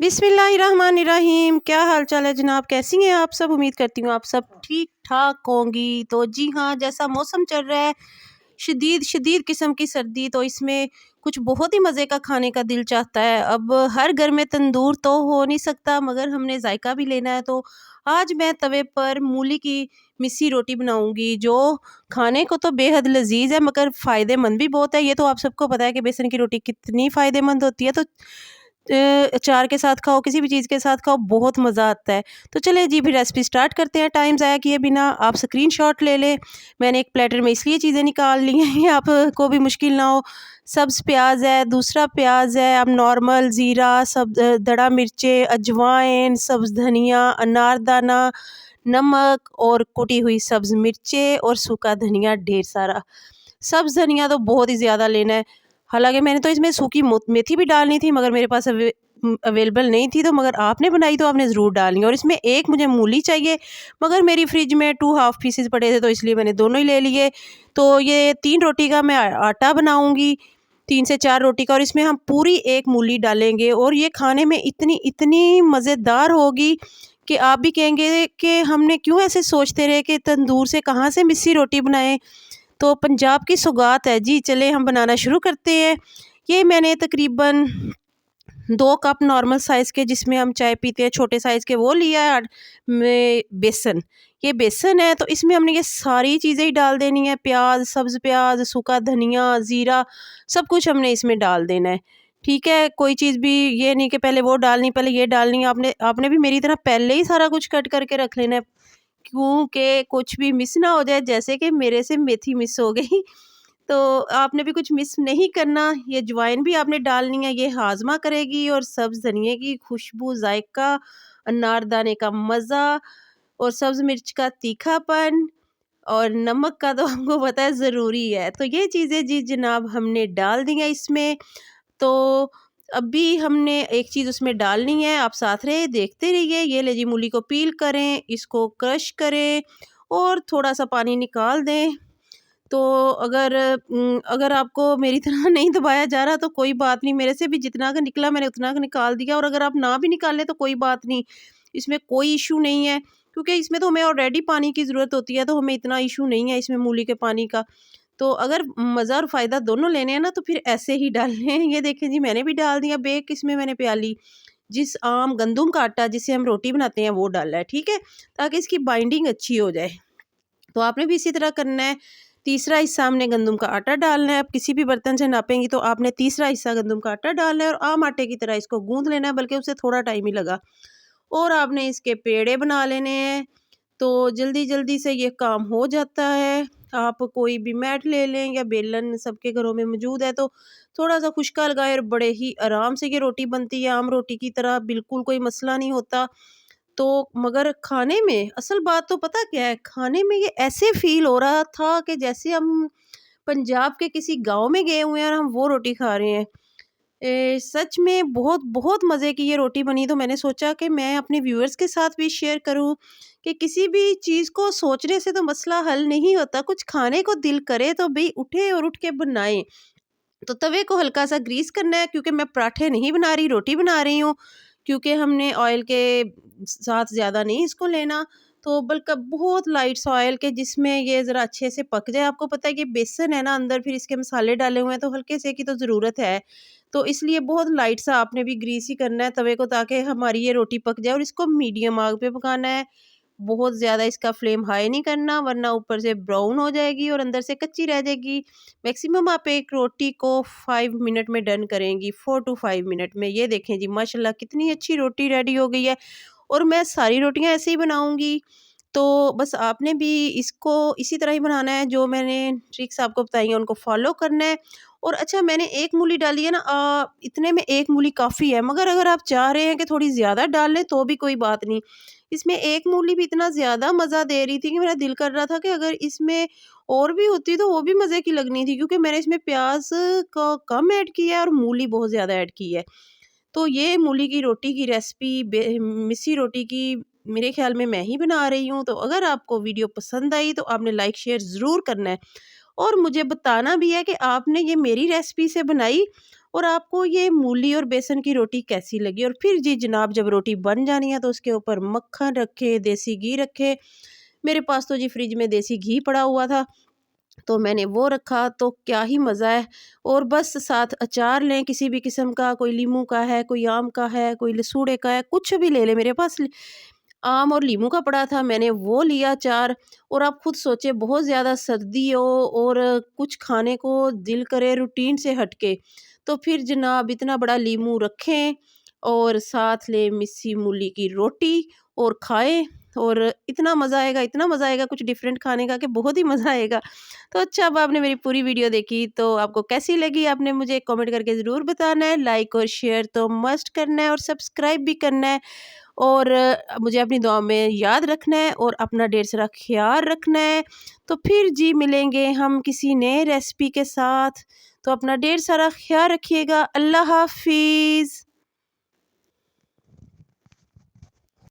बिस्मिल्लाहिर्रहमानिर्रहीम। क्या हाल चाल है जनाब, कैसी हैं आप सब? उम्मीद करती हूँ आप सब ठीक ठाक होंगी। तो जी हाँ, जैसा मौसम चल रहा है, शदीद शदीद किस्म की सर्दी, तो इसमें कुछ बहुत ही मज़े का खाने का दिल चाहता है। अब हर घर में तंदूर तो हो नहीं सकता, मगर हमने जायका भी लेना है। तो आज मैं तवे पर मूली की मिस्सी रोटी बनाऊंगी, जो खाने को तो बेहद लजीज है मगर फ़ायदेमंद भी बहुत है। ये तो आप सबको पता है कि बेसन की रोटी कितनी फ़ायदेमंद होती है। तो अचार के साथ खाओ, किसी भी चीज़ के साथ खाओ, बहुत मज़ा आता है। तो चलिए जी, फिर रेसिपी स्टार्ट करते हैं टाइम ज़ाया किए बिना। आप स्क्रीनशॉट ले लें। मैंने एक प्लेटर में इसलिए चीज़ें निकाल ली हैं कि आपको भी मुश्किल ना हो। सब्ज़ प्याज है, दूसरा प्याज है, अब नॉर्मल ज़ीरा, सब दड़ा मिर्चें, अजवाइन, सब्ज़ धनिया, अनारदाना, नमक और कुटी हुई सब्ज़ मिर्चें और सूखा धनिया ढेर सारा। सब्ज़ धनिया तो बहुत ही ज़्यादा लेना है। हालाँकि मैंने तो इसमें सूखी मेथी भी डालनी थी, मगर मेरे पास अवेलेबल नहीं थी। तो मगर आपने बनाई तो आपने ज़रूर डालनी है। और इसमें एक मुझे मूली चाहिए, मगर मेरी फ्रिज में 2 हाफ़ पीसेस पड़े थे, तो इसलिए मैंने दोनों ही ले लिए। तो ये 3 रोटी का मैं आटा बनाऊँगी, 3 से 4 रोटी का, और इसमें हम पूरी 1 मूली डालेंगे। और ये खाने में इतनी इतनी मज़ेदार होगी कि आप भी कहेंगे कि हमने क्यों ऐसे सोचते रहे कि तंदूर से कहाँ से मिस्सी रोटी बनाएँ। तो पंजाब की सौगात है जी। चले हम बनाना शुरू करते हैं। ये मैंने तकरीबन 2 कप नॉर्मल साइज़ के, जिसमें हम चाय पीते हैं, छोटे साइज़ के, वो लिया है। में बेसन, ये बेसन है, तो इसमें हमने ये सारी चीज़ें ही डाल देनी है। प्याज, सब्ज़ प्याज, सूखा धनिया, ज़ीरा, सब कुछ हमने इसमें डाल देना है। ठीक है, कोई चीज़ भी ये नहीं कि पहले वो डालनी, पहले ये डालनी है। आपने आपने भी मेरी तरह पहले ही सारा कुछ कट करके रख लेना है, क्योंकि कुछ भी मिस ना हो जाए, जैसे कि मेरे से मेथी मिस हो गई। तो आपने भी कुछ मिस नहीं करना। ये अजवाइन भी आपने डालनी है, ये हाज़मा करेगी। और सब्ज़ धनिये की खुशबू, जायका, अनारदाने का मज़ा, और सब्ज़ मिर्च का तीखापन, और नमक का तो आपको पता है ज़रूरी है। तो ये चीज़ें जी जनाब हमने डाल दी हैं इसमें। तो अभी हमने एक चीज़ उसमें डालनी है, आप साथ रहे देखते रहिए। ये ले जी, मूली को पील करें, इसको क्रश करें और थोड़ा-सा पानी निकाल दें। तो अगर आपको मेरी तरह नहीं दबाया जा रहा तो कोई बात नहीं, मेरे से भी जितना का निकला मैंने उतना का निकाल दिया। और अगर आप ना भी निकालें तो कोई बात नहीं, इसमें कोई इशू नहीं है, क्योंकि इसमें तो हमें ऑलरेडी पानी की ज़रूरत होती है, तो हमें इतना इशू नहीं है इसमें मूली के पानी का। तो अगर मज़ा और फ़ायदा दोनों लेने हैं ना, तो फिर ऐसे ही डालने हैं। ये देखें जी, मैंने भी डाल दिया। बेक इसमें मैंने प्याली, जिस आम गंदम का आटा जिससे हम रोटी बनाते हैं वो डाला है, ठीक है, ताकि इसकी बाइंडिंग अच्छी हो जाए। तो आपने भी इसी तरह करना है। तीसरा हिस्सा हमने गंदम का आटा डालना है। आप किसी भी बर्तन से नापेंगी तो आपने तीसरा हिस्सा गंदम का आटा डालना है, और आम आटे की तरह इसको गूँथ लेना है, बल्कि उससे थोड़ा टाइम ही लगा। और आपने इसके पेड़े बना लेने हैं। तो जल्दी-जल्दी से ये काम हो जाता है। आप कोई भी मैट ले लें या बेलन, सबके घरों में मौजूद है, तो थोड़ा-सा खुश्का लगाएँ, और बड़े ही आराम से ये रोटी बनती है, आम रोटी की तरह, बिल्कुल कोई मसला नहीं होता। तो मगर खाने में असल बात तो पता क्या है, खाने में ये ऐसे फ़ील हो रहा था कि जैसे हम पंजाब के किसी गाँव में गए हुए हैं और हम वो रोटी खा रहे हैं। सच में बहुत बहुत मज़े की ये रोटी बनी। तो मैंने सोचा कि मैं अपने व्यूअर्स के साथ भी शेयर करूं कि किसी भी चीज़ को सोचने से तो मसला हल नहीं होता, कुछ खाने को दिल करे तो भाई उठे और उठ के बनाएं। तो तवे को हल्का सा ग्रीस करना है, क्योंकि मैं पराठे नहीं बना रही, रोटी बना रही हूँ। क्योंकि हमने ऑयल के साथ ज़्यादा नहीं इसको लेना, तो बल्कि बहुत लाइट सा ऑयल के, जिसमें ये ज़रा अच्छे से पक जाए। आपको पता है कि बेसन है ना अंदर, फिर इसके मसाले डाले हुए हैं, तो हल्के से की तो ज़रूरत है। तो इसलिए बहुत लाइट सा आपने भी ग्रीस ही करना है तवे को, ताकि हमारी ये रोटी पक जाए। और इसको मीडियम आग पे पकाना है, बहुत ज़्यादा इसका फ्लेम हाई नहीं करना, वरना ऊपर से ब्राउन हो जाएगी और अंदर से कच्ची रह जाएगी। मैक्सिमम आप एक रोटी को 5 मिनट में डन करेंगी, 4 टू 5 मिनट में। ये देखें जी, माशाल्लाह कितनी अच्छी रोटी रेडी हो गई है। और मैं सारी रोटियां ऐसे ही बनाऊंगी। तो बस आपने भी इसको इसी तरह ही बनाना है, जो मैंने ट्रिक्स आपको बताई हैं उनको फॉलो करना है। और अच्छा, मैंने एक मूली डाली है ना, इतने में एक मूली काफ़ी है, मगर अगर आप चाह रहे हैं कि थोड़ी ज़्यादा डाल लें तो भी कोई बात नहीं। इसमें एक मूली भी इतना ज़्यादा मज़ा दे रही थी कि मेरा दिल कर रहा था कि अगर इसमें और भी होती तो वो भी मज़े की लगनी थी, क्योंकि मैंने इसमें प्याज का कम ऐड किया है और मूली बहुत ज़्यादा ऐड की है। तो ये मूली की रोटी की रेसिपी, मिस्सी रोटी की, मेरे ख्याल में मैं ही बना रही हूँ। तो अगर आपको वीडियो पसंद आई तो आपने लाइक शेयर ज़रूर करना है, और मुझे बताना भी है कि आपने ये मेरी रेसिपी से बनाई और आपको ये मूली और बेसन की रोटी कैसी लगी। और फिर जी जनाब जब रोटी बन जानी है तो उसके ऊपर मक्खन रखे, देसी घी रखे। मेरे पास तो जी फ्रिज में देसी घी पड़ा हुआ था, तो मैंने वो रखा, तो क्या ही मज़ा है। और बस साथ अचार लें किसी भी किस्म का, कोई नींबू का है, कोई आम का है, कोई लसूड़े का है, कुछ भी ले लें। मेरे पास आम और नींबू का पड़ा था, मैंने वो लिया अचार। और आप खुद सोचें, बहुत ज़्यादा सर्दी हो और कुछ खाने को दिल करे रूटीन से हटके, तो फिर जनाब इतना बड़ा नींबू रखें और साथ लें मिस्सी मूली की रोटी और खाएं। और इतना मज़ा आएगा, इतना मज़ा आएगा कुछ डिफरेंट खाने का कि बहुत ही मज़ा आएगा। तो अच्छा, अब आपने मेरी पूरी वीडियो देखी तो आपको कैसी लगी, आपने मुझे कमेंट करके ज़रूर बताना है। लाइक और शेयर तो मस्ट करना है और सब्सक्राइब भी करना है। और मुझे अपनी दुआ में याद रखना है और अपना ढेर सारा ख्याल रखना है। तो फिर जी मिलेंगे हम किसी नए रेसिपी के साथ। तो अपना ढेर सारा ख्याल रखिएगा। अल्लाह हाफ़िज़।